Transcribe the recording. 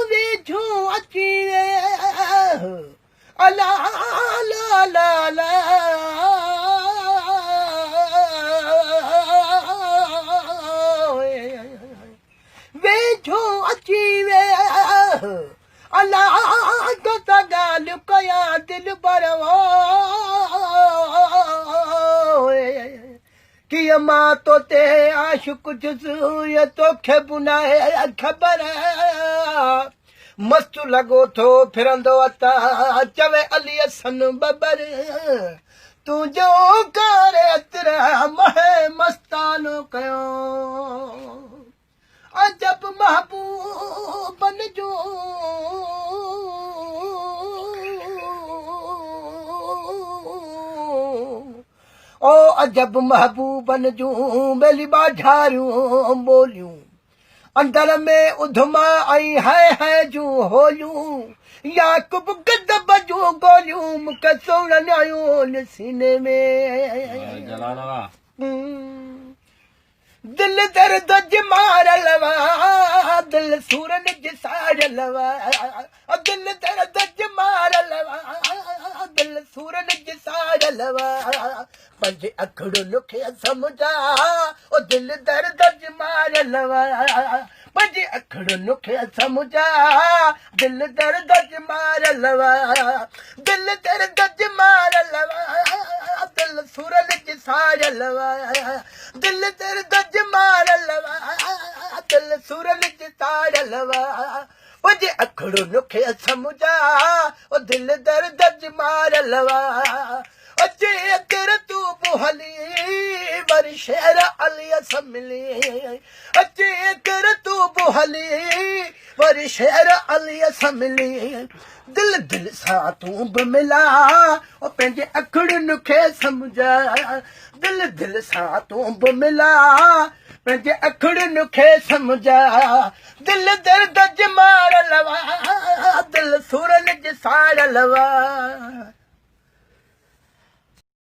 वेठो अची अला ला ला ला वेठो अची वे अला तो ॻाल्हि कयां दिल बरवा कीअं मां तोते आशिक़ जुज़ तोखे बुनाए ख़बर मस्तु लॻो थो फिरंदो अता चवे अली सन बबर तुंहिंजो करे एतिरा महे मस्तानो कयो अजब महबूबन जो ओ अजब महबूबन जूं बेली बाझारियूं ॿोलियूं अंदर में उधमा आई है जूं होलियूं याकूब गदब जूं गोलियूं मूंखे सोणनि आयूं सीने में दिल दर्द मारल वा दिल सूरन जी साड़ल वा दिल दर्द मारल वा दिल सूरन जी साड़ल वा पंहिंजे अखड़ुनि खे सम्झा ओ दिल दर्द मारल वा पंहिंजे अखड़ुनि खे सम्झा दिल दर्द मारल वा दिल दर्द मारल वा दिल सूरन जी साड़ल वा दिल दर्द मारल वा दिल सूरन जी साड़ल वा पंहिंजे अखड़ुनि खे सम्झा ओ दिल दर्द मारल वा अचे कर तू हली वरी शेर अली मिली अचे कर तू हली वरी शेर अली मिली दिल दिल सां तूं बि मिला ओ पंहिंजे अखड़ुनि खे सम्झा दिल दिल सां तूं बि मिला पंहिंजे अखड़ुनि खे सम्झा दिल दर्द मारल वा दिल सूरन जी साड़ल वा